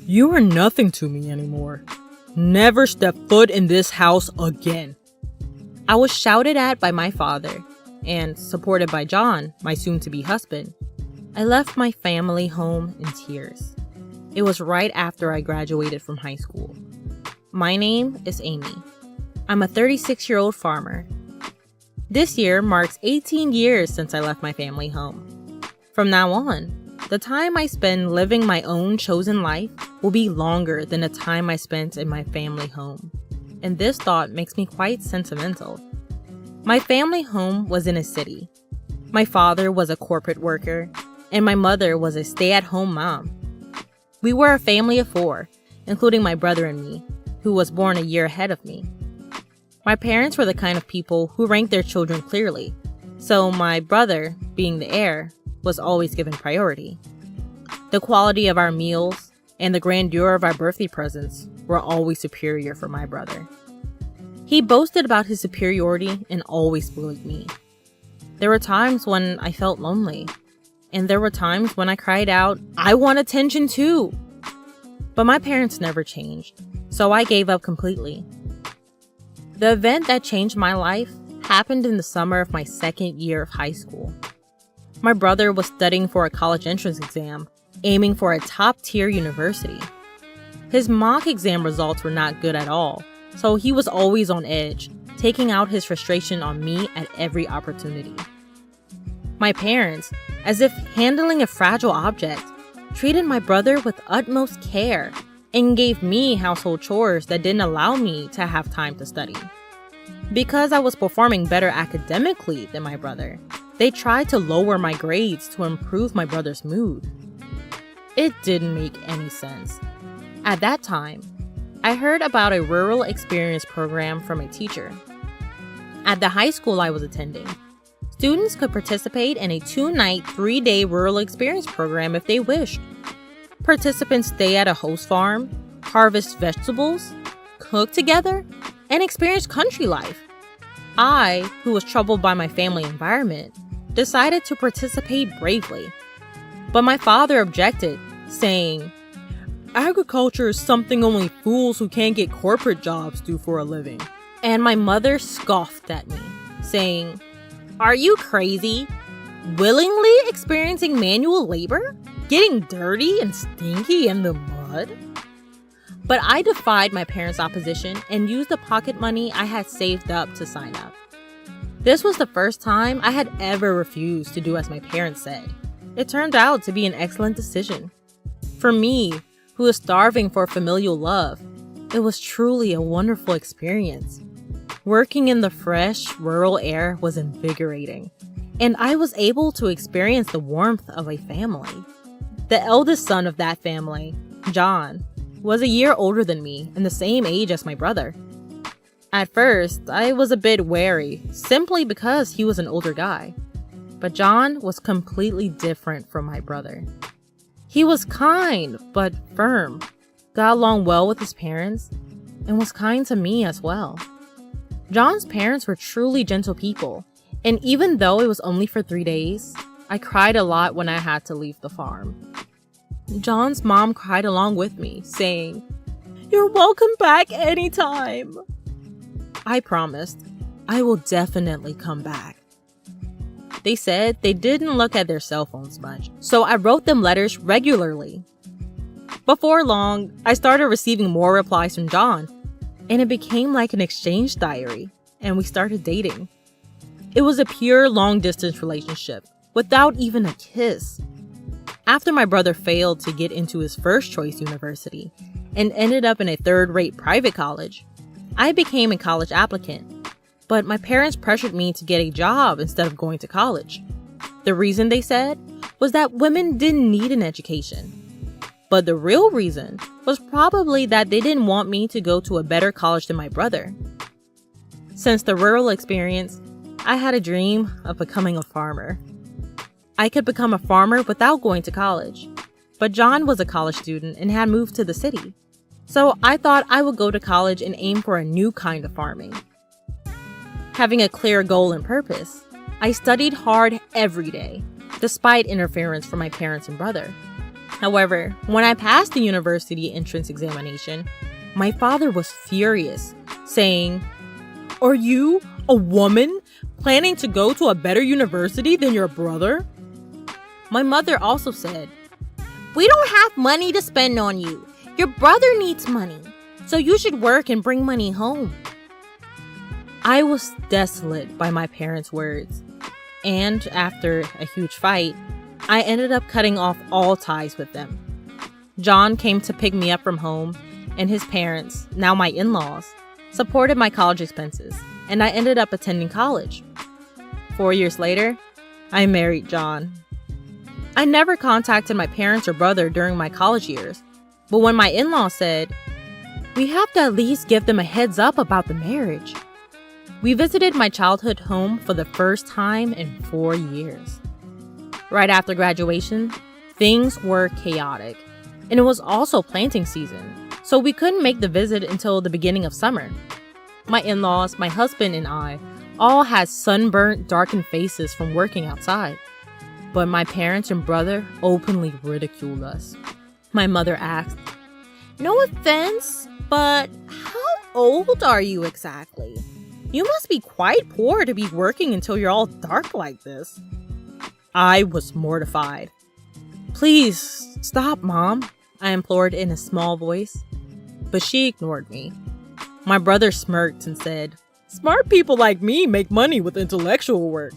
You are nothing to me anymore. Never step foot in this house again. I was shouted at by my father, and supported by John, my soon-to-be husband. I left my family home in tears. It was right after I graduated from high school. My name is Amy. I'm a 36-year-old farmer. This year marks 18 years since I left my family home. From now on, the time I spend living my own chosen life will be longer than the time I spent in my family home. And this thought makes me quite sentimental. My family home was in a city. My father was a corporate worker, and my mother was a stay-at-home mom. We were a family of 4, including my brother and me, who was born a year ahead of me. My parents were the kind of people who ranked their children clearly, so my brother, being the heir, was always given priority. The quality of our meals and the grandeur of our birthday presents were always superior for my brother. He boasted about his superiority and always bullied me. There were times when I felt lonely, and there were times when I cried out, "I want attention too!" But my parents never changed, so I gave up completely. The event that changed my life happened in the summer of my second year of high school. My brother was studying for a college entrance exam, aiming for a top-tier university. His mock exam results were not good at all, so he was always on edge, taking out his frustration on me at every opportunity. My parents, as if handling a fragile object, treated my brother with utmost care and gave me household chores that didn't allow me to have time to study. Because I was performing better academically than my brother, they tried to lower my grades to improve my brother's mood. It didn't make any sense. At that time, I heard about a rural experience program from a teacher. At the high school I was attending, students could participate in a 2-night, 3-day rural experience program if they wished. Participants stay at a host farm, harvest vegetables, cook together, and experience country life. I, who was troubled by my family environment, decided to participate bravely. But my father objected, saying, "Agriculture is something only fools who can't get corporate jobs do for a living." And my mother scoffed at me, saying, "Are you crazy? Willingly experiencing manual labor? Getting dirty and stinky in the mud?" But I defied my parents' opposition and used the pocket money I had saved up to sign up. This was the first time I had ever refused to do as my parents said. It turned out to be an excellent decision. For me, who was starving for familial love, it was truly a wonderful experience. Working in the fresh, rural air was invigorating, and I was able to experience the warmth of a family. The eldest son of that family, John, was a year older than me and the same age as my brother. At first, I was a bit wary, simply because he was an older guy. But John was completely different from my brother. He was kind, but firm, got along well with his parents, and was kind to me as well. John's parents were truly gentle people, and even though it was only for 3 days, I cried a lot when I had to leave the farm. John's mom cried along with me, saying, "You're welcome back anytime." I promised, I will definitely come back. They said they didn't look at their cell phones much, so I wrote them letters regularly. Before long, I started receiving more replies from John, and it became like an exchange diary, and we started dating. It was a pure long-distance relationship, without even a kiss. After my brother failed to get into his first-choice university and ended up in a third-rate private college, I became a college applicant, but my parents pressured me to get a job instead of going to college. The reason, they said, was that women didn't need an education. But the real reason was probably that they didn't want me to go to a better college than my brother. Since the rural experience, I had a dream of becoming a farmer. I could become a farmer without going to college, but John was a college student and had moved to the city. So I thought I would go to college and aim for a new kind of farming. Having a clear goal and purpose, I studied hard every day, despite interference from my parents and brother. However, when I passed the university entrance examination, my father was furious, saying, "Are you, a woman, planning to go to a better university than your brother?" My mother also said, "We don't have money to spend on you. Your brother needs money, so you should work and bring money home." I was desolate by my parents' words, and after a huge fight, I ended up cutting off all ties with them. John came to pick me up from home, and his parents, now my in-laws, supported my college expenses, and I ended up attending college. 4 years later, I married John. I never contacted my parents or brother during my college years, but when my in-laws said, "We have to at least give them a heads up about the marriage," we visited my childhood home for the first time in 4 years. Right after graduation, things were chaotic, and it was also planting season, so we couldn't make the visit until the beginning of summer. My in-laws, my husband, and I all had sunburnt, darkened faces from working outside. But my parents and brother openly ridiculed us. My mother asked, "No offense, but how old are you exactly? You must be quite poor to be working until you're all dark like this." I was mortified. "Please, stop, Mom," I implored in a small voice. But she ignored me. My brother smirked and said, "Smart people like me make money with intellectual work.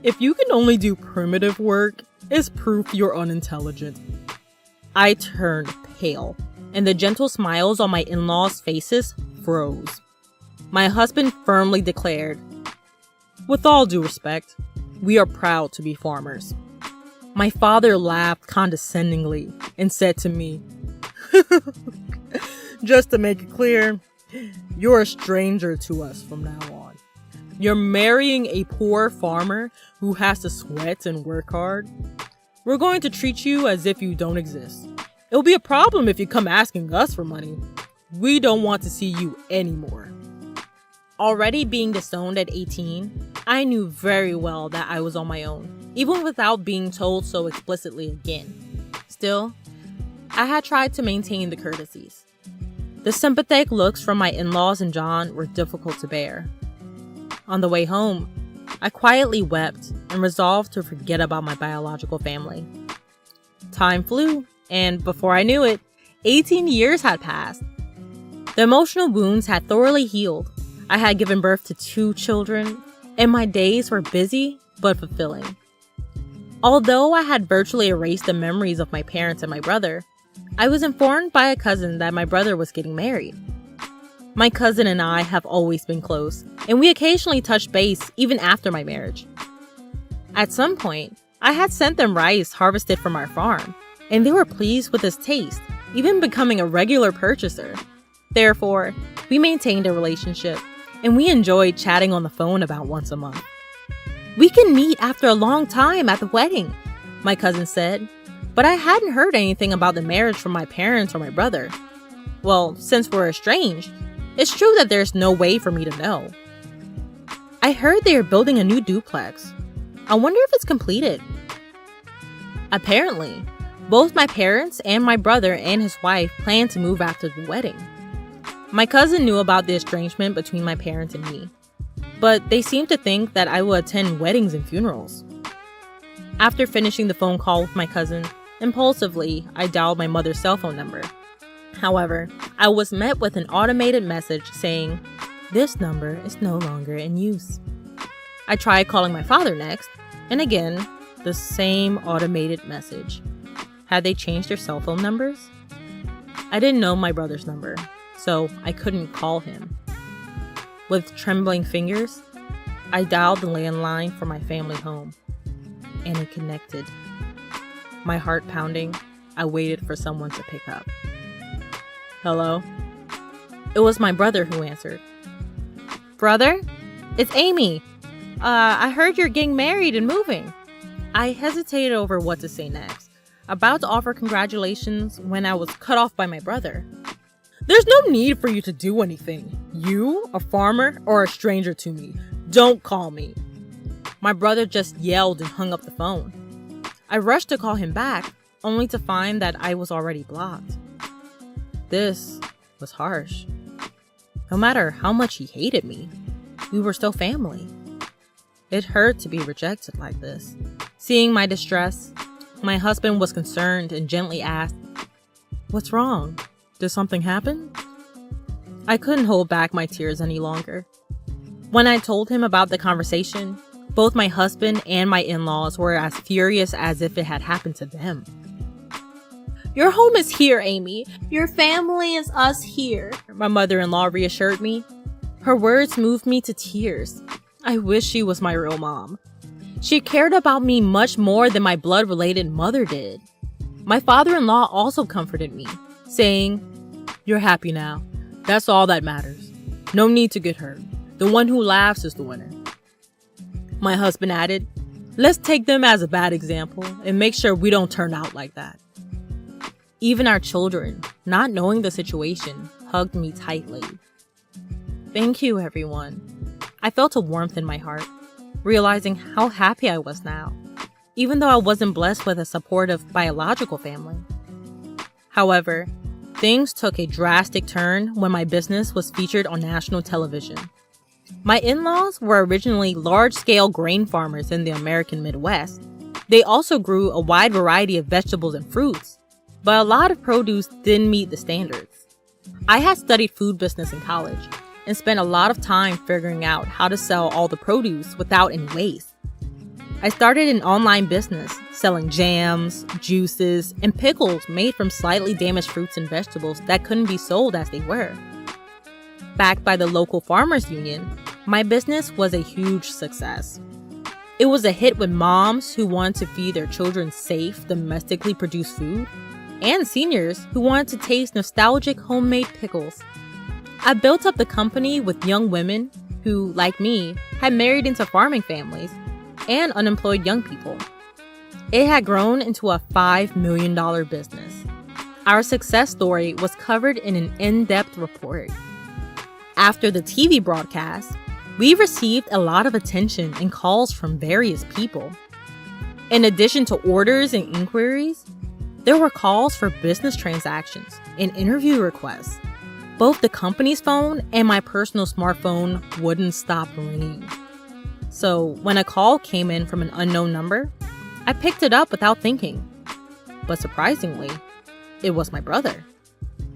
If you can only do primitive work, it's proof you're unintelligent." I turned pale, and the gentle smiles on my in-laws' faces froze. My husband firmly declared, "With all due respect, we are proud to be farmers." My father laughed condescendingly and said to me, "Just to make it clear, you're a stranger to us from now on. You're marrying a poor farmer who has to sweat and work hard. We're going to treat you as if you don't exist. It'll be a problem if you come asking us for money. We don't want to see you anymore." Already being disowned at 18, I knew very well that I was on my own, even without being told so explicitly again. Still, I had tried to maintain the courtesies. The sympathetic looks from my in-laws and John were difficult to bear. On the way home, I quietly wept and resolved to forget about my biological family. Time flew, and before I knew it, 18 years had passed. The emotional wounds had thoroughly healed. I had given birth to 2 children, and my days were busy but fulfilling. Although I had virtually erased the memories of my parents and my brother, I was informed by a cousin that my brother was getting married. My cousin and I have always been close, and we occasionally touched base even after my marriage. At some point, I had sent them rice harvested from our farm, and they were pleased with its taste, even becoming a regular purchaser. Therefore, we maintained a relationship, and we enjoyed chatting on the phone about once a month. "We can meet after a long time at the wedding," my cousin said, but I hadn't heard anything about the marriage from my parents or my brother. Well, since we're estranged, it's true that there's no way for me to know. "I heard they are building a new duplex. I wonder if it's completed." Apparently, both my parents and my brother and his wife plan to move after the wedding. My cousin knew about the estrangement between my parents and me, but they seemed to think that I would attend weddings and funerals. After finishing the phone call with my cousin, impulsively, I dialed my mother's cell phone number. However, I was met with an automated message saying, "This number is no longer in use." I tried calling my father next, and again, the same automated message. Had they changed their cell phone numbers? I didn't know my brother's number, so I couldn't call him. With trembling fingers, I dialed the landline for my family home, and it connected. My heart pounding, I waited for someone to pick up. "Hello?" It was my brother who answered. "Brother? It's Amy. I heard you're getting married and moving." I hesitated over what to say next, about to offer congratulations when I was cut off by my brother. "There's no need for you to do anything. You, a farmer, are a stranger to me. Don't call me." My brother just yelled and hung up the phone. I rushed to call him back, only to find that I was already blocked. This was harsh. No matter how much he hated me, we were still family. It hurt to be rejected like this. Seeing my distress, my husband was concerned and gently asked, "What's wrong? Did something happen?" I couldn't hold back my tears any longer. When I told him about the conversation, both my husband and my in-laws were as furious as if it had happened to them. "Your home is here, Amy. Your family is us here," my mother-in-law reassured me. Her words moved me to tears. I wish she was my real mom. She cared about me much more than my blood-related mother did. My father-in-law also comforted me, saying, "You're happy now. That's all that matters. No need to get hurt. The one who laughs is the winner." My husband added, "Let's take them as a bad example and make sure we don't turn out like that." Even our children, not knowing the situation, hugged me tightly. Thank you, everyone. I felt a warmth in my heart, realizing how happy I was now, even though I wasn't blessed with a supportive biological family. However, things took a drastic turn when my business was featured on national television. My in-laws were originally large-scale grain farmers in the American Midwest. They also grew a wide variety of vegetables and fruits, but a lot of produce didn't meet the standards. I had studied food business in college and spent a lot of time figuring out how to sell all the produce without any waste. I started an online business selling jams, juices, and pickles made from slightly damaged fruits and vegetables that couldn't be sold as they were. Backed by the local farmers union, my business was a huge success. It was a hit with moms who wanted to feed their children safe, domestically produced food, and seniors who wanted to taste nostalgic homemade pickles. I built up the company with young women who, like me, had married into farming families and unemployed young people. It had grown into a $5 million business. Our success story was covered in an in-depth report. After the TV broadcast, we received a lot of attention and calls from various people. In addition to orders and inquiries, there were calls for business transactions and interview requests. Both the company's phone and my personal smartphone wouldn't stop ringing. So when a call came in from an unknown number, I picked it up without thinking. But surprisingly, it was my brother.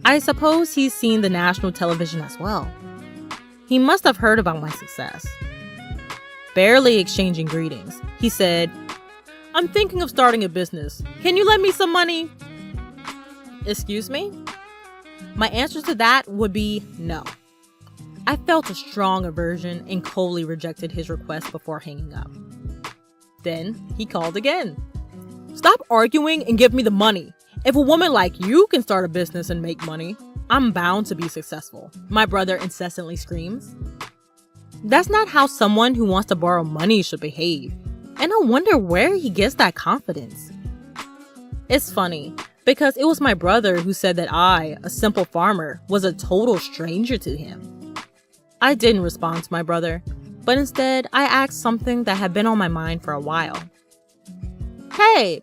I suppose he's seen the national television as well. He must have heard about my success. Barely exchanging greetings, he said, "I'm thinking of starting a business. Can you lend me some money?" Excuse me? My answer to that would be no. I felt a strong aversion and coldly rejected his request before hanging up. Then he called again. "Stop arguing and give me the money. If a woman like you can start a business and make money, I'm bound to be successful," my brother incessantly screams. That's not how someone who wants to borrow money should behave, and I wonder where he gets that confidence. It's funny, because it was my brother who said that I, a simple farmer, was a total stranger to him. I didn't respond to my brother, but instead I asked something that had been on my mind for a while. "Hey,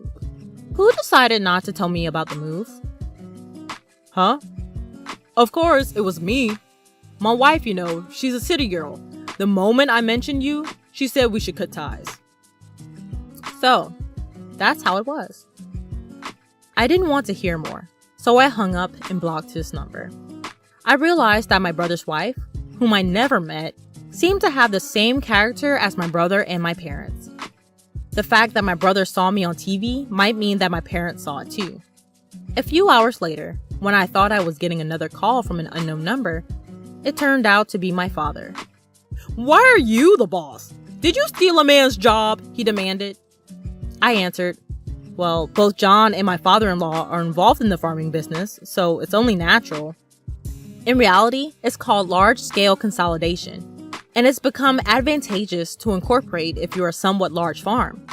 who decided not to tell me about the move?" "Huh? Of course, it was me. My wife, she's a city girl. The moment I mentioned you, she said we should cut ties." So, that's how it was. I didn't want to hear more, so I hung up and blocked his number. I realized that my brother's wife, whom I never met, seemed to have the same character as my brother and my parents. The fact that my brother saw me on TV might mean that my parents saw it too. A few hours later, when I thought I was getting another call from an unknown number, it turned out to be my father. "Why are you the boss? Did you steal a man's job?" he demanded. I answered, "Well, both John and my father-in-law are involved in the farming business, so it's only natural." In reality, it's called large-scale consolidation, and it's become advantageous to incorporate if you're a somewhat large farm.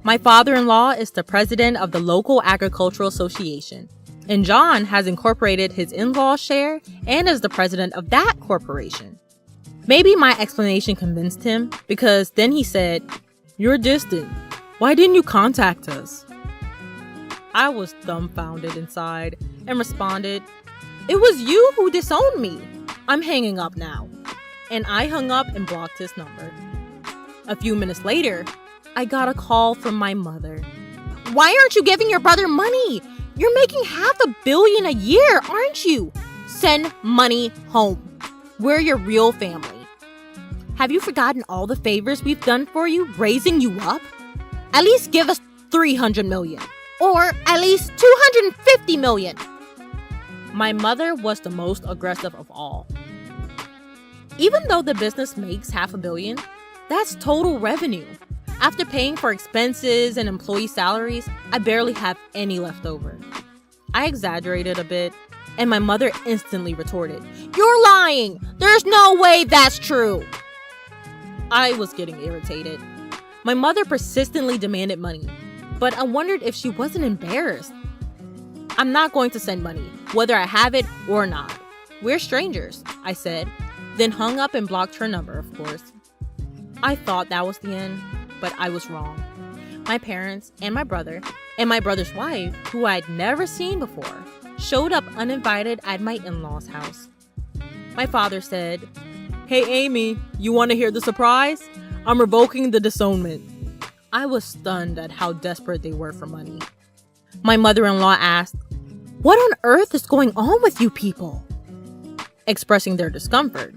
My father-in-law is the president of the local agricultural association, and John has incorporated his in-law share and is the president of that corporation. Maybe my explanation convinced him, because then he said, "You're distant. Why didn't you contact us?" I was dumbfounded inside and responded, "It was you who disowned me. I'm hanging up now." And I hung up and blocked his number. A few minutes later, I got a call from my mother. "Why aren't you giving your brother money? You're making $500 million a year, aren't you? Send money home. We're your real family. Have you forgotten all the favors we've done for you, raising you up? At least give us $300 million. Or at least $250 million. My mother was the most aggressive of all. Even though the business makes $500 million, that's total revenue. After paying for expenses and employee salaries, I barely have any left over. I exaggerated a bit, and my mother instantly retorted, "You're lying! There's no way that's true!" I was getting irritated. My mother persistently demanded money, but I wondered if she wasn't embarrassed. "I'm not going to send money, whether I have it or not. We're strangers," I said, then hung up and blocked her number, of course. I thought that was the end, but I was wrong. My parents and my brother, and my brother's wife, who I'd never seen before, showed up uninvited at my in-laws' house. My father said, "Hey Amy, you want to hear the surprise? I'm revoking the disownment." I was stunned at how desperate they were for money. My mother-in-law asked, "What on earth is going on with you people?" Expressing their discomfort.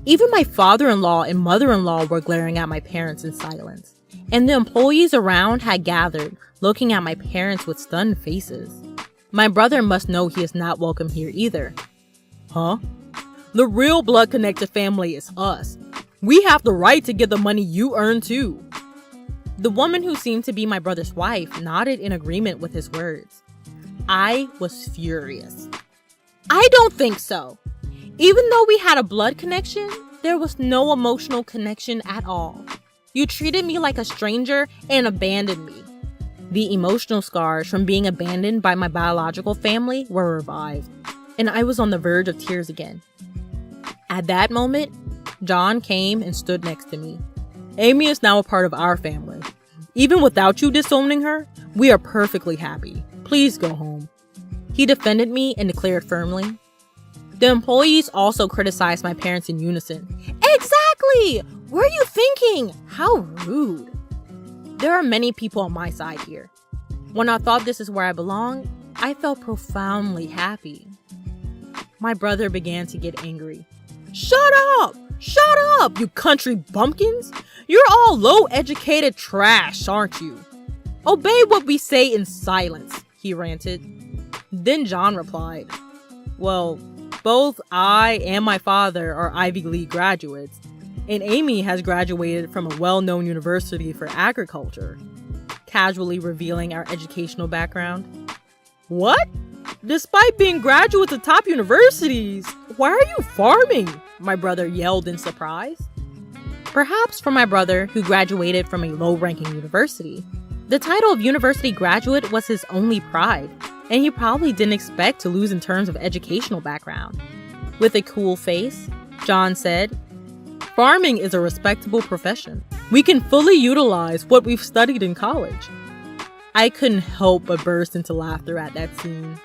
Even my father-in-law and mother-in-law were glaring at my parents in silence, and the employees around had gathered, looking at my parents with stunned faces. My brother must know he is not welcome here either. "Huh? The real blood-connected family is us. We have the right to get the money you earn too." The woman who seemed to be my brother's wife nodded in agreement with his words. I was furious. "I don't think so. Even though we had a blood connection, there was no emotional connection at all. You treated me like a stranger and abandoned me." The emotional scars from being abandoned by my biological family were revived, and I was on the verge of tears again. At that moment, John came and stood next to me. "Amy is now a part of our family. Even without you disowning her, we are perfectly happy. Please go home." He defended me and declared firmly. The employees also criticized my parents in unison. "Exactly! What are you thinking? How rude." There are many people on my side here. When I thought this is where I belong, I felt profoundly happy. My brother began to get angry. "Shut up! Shut up, you country bumpkins! You're all low-educated trash, aren't you? Obey what we say in silence," he ranted. Then John replied, "Well, both I and my father are Ivy League graduates, and Amy has graduated from a well-known university for agriculture," casually revealing our educational background. "What? Despite being graduates of top universities, why are you farming?" my brother yelled in surprise. Perhaps for my brother, who graduated from a low-ranking university, the title of university graduate was his only pride, and he probably didn't expect to lose in terms of educational background. With a cool face, John said, "Farming is a respectable profession. We can fully utilize what we've studied in college." I couldn't help but burst into laughter at that scene.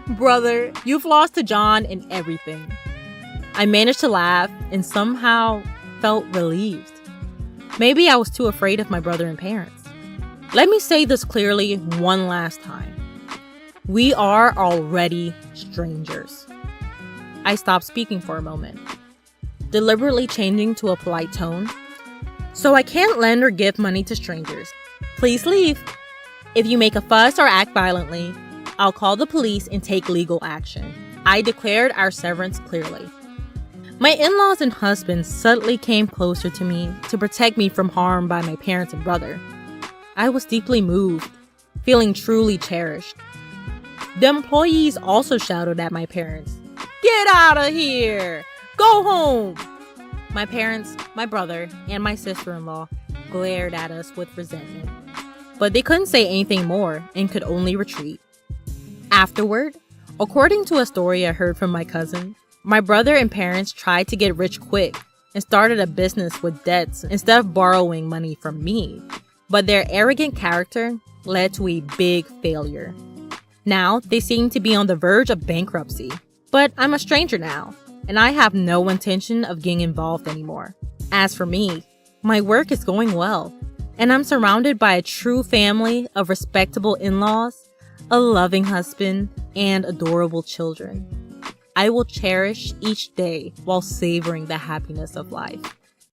Brother, you've lost to John in everything. I managed to laugh and somehow felt relieved. Maybe I was too afraid of my brother and parents. Let me say this clearly one last time. We are already strangers. I stopped speaking for a moment, deliberately changing to a polite tone. "So I can't lend or give money to strangers. Please leave. If you make a fuss or act violently, I'll call the police and take legal action." I declared our severance clearly. My in-laws and husband subtly came closer to me to protect me from harm by my parents and brother. I was deeply moved, feeling truly cherished. The employees also shouted at my parents, "Get out of here! Go home!" My parents, my brother, and my sister-in-law glared at us with resentment, but they couldn't say anything more and could only retreat. Afterward, according to a story I heard from my cousin, my brother and parents tried to get rich quick and started a business with debts instead of borrowing money from me. But their arrogant character led to a big failure. Now, they seem to be on the verge of bankruptcy. But I'm a stranger now, and I have no intention of getting involved anymore. As for me, my work is going well, and I'm surrounded by a true family of respectable in-laws, a loving husband, and adorable children. I will cherish each day while savoring the happiness of life.